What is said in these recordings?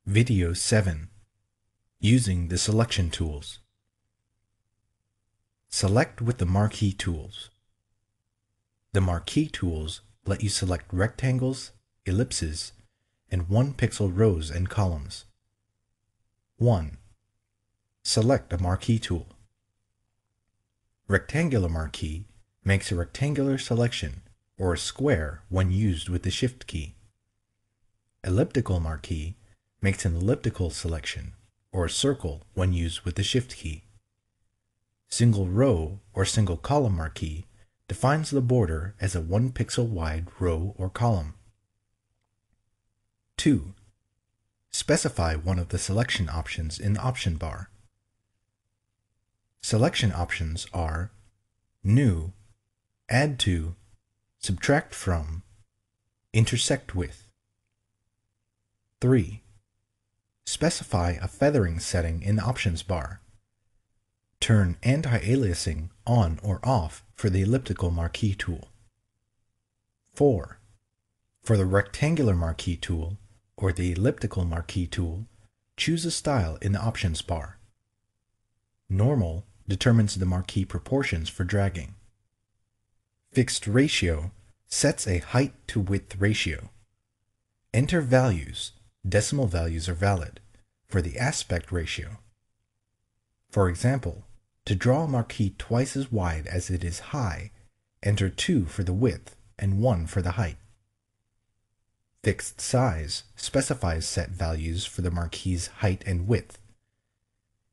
Video 7. Using the selection tools. Select with the marquee tools. The marquee tools let you select rectangles, ellipses, and 1-pixel rows and columns. 1. Select a marquee tool. Rectangular marquee makes a rectangular selection or a square when used with the Shift key. Elliptical marquee makes an elliptical selection or a circle when used with the Shift key. Single row or single column marquee defines the border as a 1-pixel wide row or column. 2. Specify one of the selection options in the option bar. Selection options are New, Add to, Subtract from, Intersect with. 3. Specify a feathering setting in the options bar. Turn anti-aliasing on or off for the elliptical marquee tool. 4. For the rectangular marquee tool or the elliptical marquee tool, choose a style in the options bar. Normal determines the marquee proportions for dragging. Fixed ratio sets a height to width ratio. Enter values, decimal values are valid, for the aspect ratio. For example, to draw a marquee twice as wide as it is high, enter 2 for the width and 1 for the height. Fixed size specifies set values for the marquee's height and width.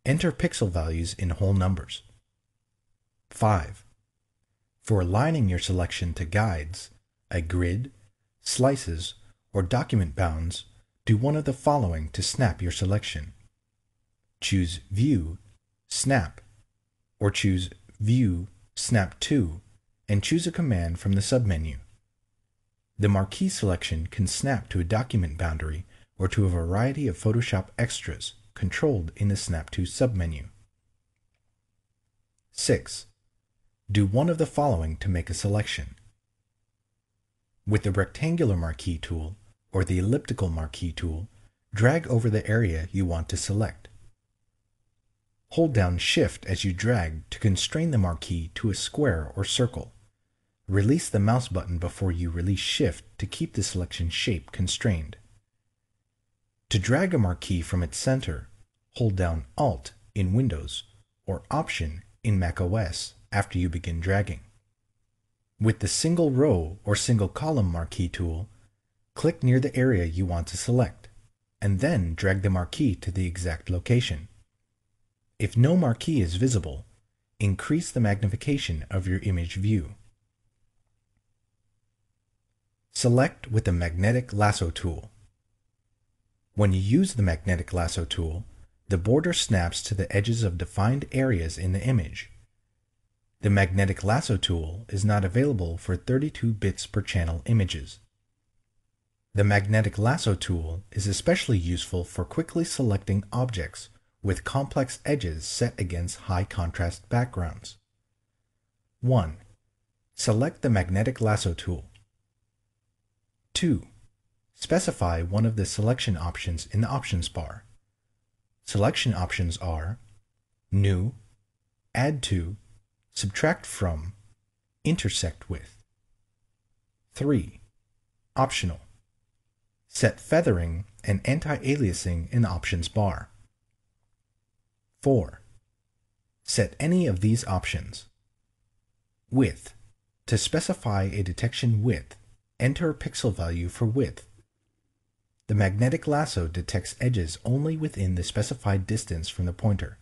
Enter pixel values in whole numbers. 5. For aligning your selection to guides, a grid, slices, or document bounds, do one of the following to snap your selection. Choose View, Snap, or choose View, Snap to, and choose a command from the submenu. The marquee selection can snap to a document boundary or to a variety of Photoshop extras controlled in the Snap to submenu. 6. Do one of the following to make a selection. With the rectangular marquee tool or the elliptical marquee tool, drag over the area you want to select. Hold down Shift as you drag to constrain the marquee to a square or circle. Release the mouse button before you release Shift to keep the selection shape constrained. To drag a marquee from its center, hold down Alt in Windows or Option in macOS after you begin dragging. With the single row or single column marquee tool, click near the area you want to select, and then drag the marquee to the exact location. If no marquee is visible, increase the magnification of your image view. Select with the magnetic lasso tool. When you use the magnetic lasso tool, the border snaps to the edges of defined areas in the image. The magnetic lasso tool is not available for 32 bits per channel images. The magnetic lasso tool is especially useful for quickly selecting objects with complex edges set against high contrast backgrounds. 1. Select the magnetic lasso tool. 2. Specify one of the selection options in the options bar. Selection options are New, Add to, Subtract from, Intersect with. 3. Optional. Set feathering and anti-aliasing in the options bar. 4. Set any of these options. Width. To specify a detection width, enter a pixel value for width. The magnetic lasso detects edges only within the specified distance from the pointer.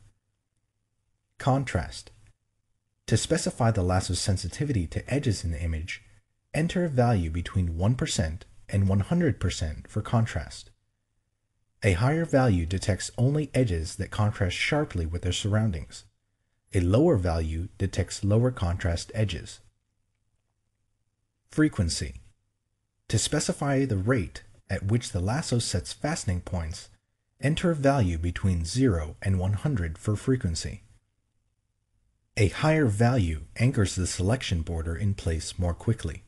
Contrast. To specify the lasso's sensitivity to edges in the image, enter a value between 1% and 100% for contrast. A higher value detects only edges that contrast sharply with their surroundings. A lower value detects lower contrast edges. Frequency. To specify the rate at which the lasso sets fastening points, enter a value between 0 and 100 for frequency. A higher value anchors the selection border in place more quickly.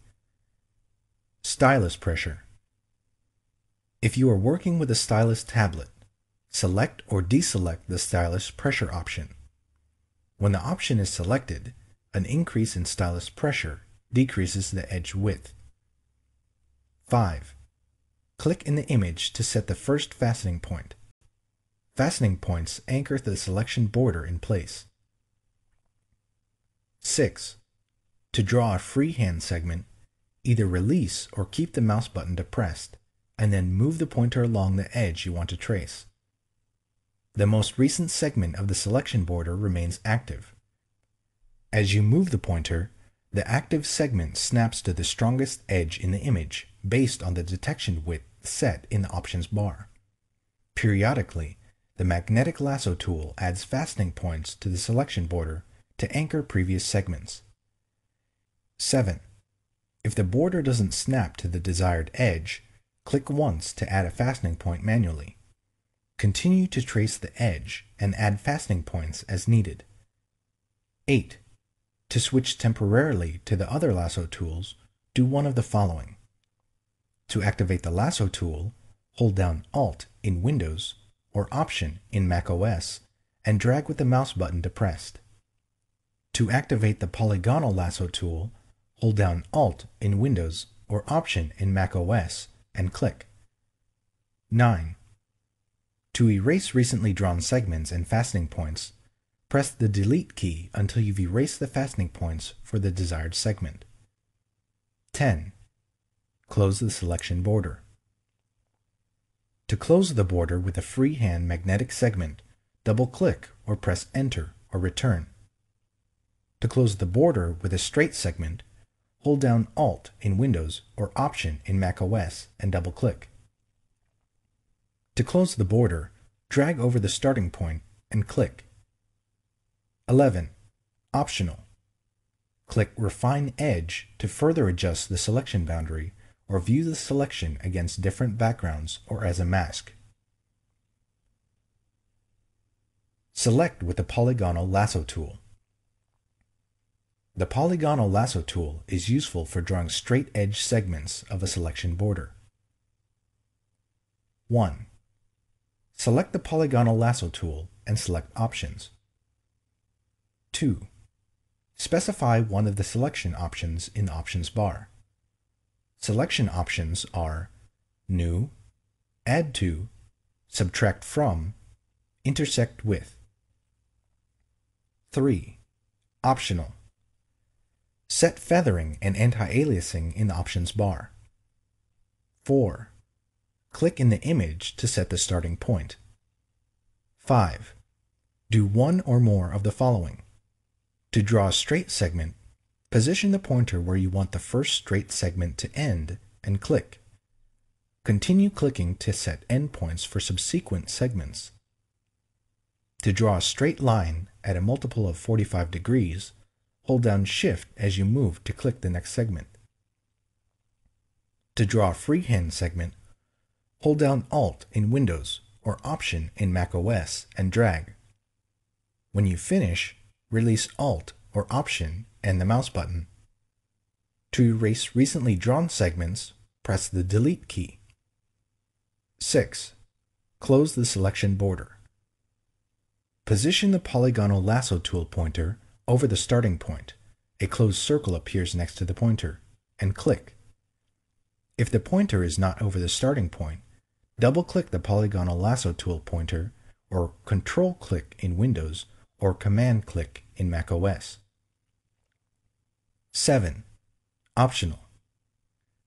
Stylus pressure. If you are working with a stylus tablet, select or deselect the stylus pressure option. When the option is selected, an increase in stylus pressure decreases the edge width. 5. Click in the image to set the first fastening point. Fastening points anchor the selection border in place. 6. To draw a freehand segment, either release or keep the mouse button depressed, and then move the pointer along the edge you want to trace. The most recent segment of the selection border remains active. As you move the pointer, the active segment snaps to the strongest edge in the image based on the detection width set in the options bar. Periodically, the magnetic lasso tool adds fastening points to the selection border to anchor previous segments. 7. If the border doesn't snap to the desired edge, click once to add a fastening point manually. Continue to trace the edge and add fastening points as needed. 8. To switch temporarily to the other lasso tools, do one of the following. To activate the lasso tool, hold down Alt in Windows or Option in macOS and drag with the mouse button depressed. To activate the polygonal lasso tool, hold down Alt in Windows or Option in macOS and click. 9. To erase recently drawn segments and fastening points, press the Delete key until you've erased the fastening points for the desired segment. 10. Close the selection border. To close the border with a freehand magnetic segment, double-click or press Enter or Return. To close the border with a straight segment, hold down Alt in Windows or Option in macOS and double-click. To close the border, drag over the starting point and click. 11. Optional. Click Refine Edge to further adjust the selection boundary or view the selection against different backgrounds or as a mask. Select with the polygonal lasso tool. The polygonal lasso tool is useful for drawing straight edge segments of a selection border. 1. Select the polygonal lasso tool and select Options. 2. Specify one of the selection options in the options bar. Selection options are New, Add to, Subtract from, Intersect with. 3. Optional. Set feathering and anti-aliasing in the options bar. 4. Click in the image to set the starting point. 5. Do one or more of the following. To draw a straight segment, position the pointer where you want the first straight segment to end and click. Continue clicking to set endpoints for subsequent segments. To draw a straight line at a multiple of 45 degrees, hold down Shift as you move to click the next segment. To draw a freehand segment, hold down Alt in Windows or Option in macOS and drag. When you finish, release Alt or Option and the mouse button. To erase recently drawn segments, press the Delete key. 6. Close the selection border. Position the polygonal lasso tool pointer over the starting point. A closed circle appears next to the pointer, and click. If the pointer is not over the starting point, double-click the polygonal lasso tool pointer or Control-click in Windows or Command-click in macOS. 7. Optional.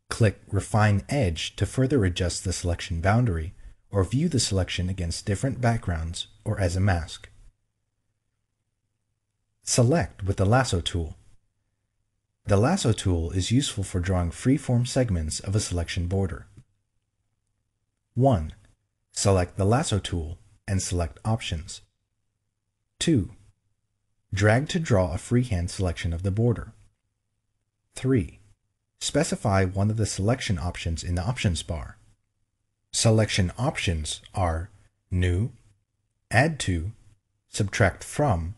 Click Refine Edge to further adjust the selection boundary or view the selection against different backgrounds or as a mask. Select with the lasso tool. The lasso tool is useful for drawing free-form segments of a selection border. 1. Select the lasso tool and select Options. 2. Drag to draw a freehand selection of the border. 3. Specify one of the selection options in the options bar. Selection options are New, Add to, Subtract from,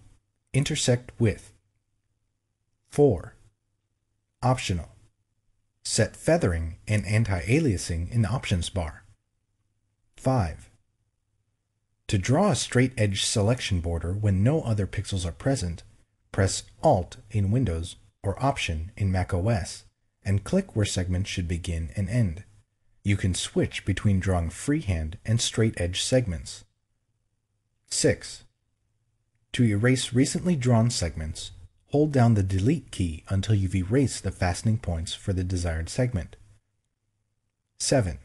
Intersect with. 4. Optional. Set feathering and anti-aliasing in the options bar. 5. To draw a straight edge selection border when no other pixels are present, press Alt in Windows or Option in macOS and click where segments should begin and end. You can switch between drawing freehand and straight edge segments. 6. To erase recently drawn segments, hold down the Delete key until you've erased the fastening points for the desired segment. 7.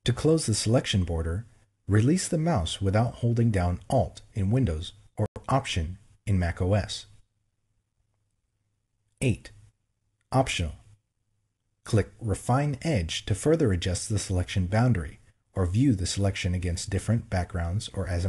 To close the selection border, release the mouse without holding down Alt in Windows or Option in macOS. 8. Optional. Click Refine Edge to further adjust the selection boundary, or view the selection against different backgrounds or as a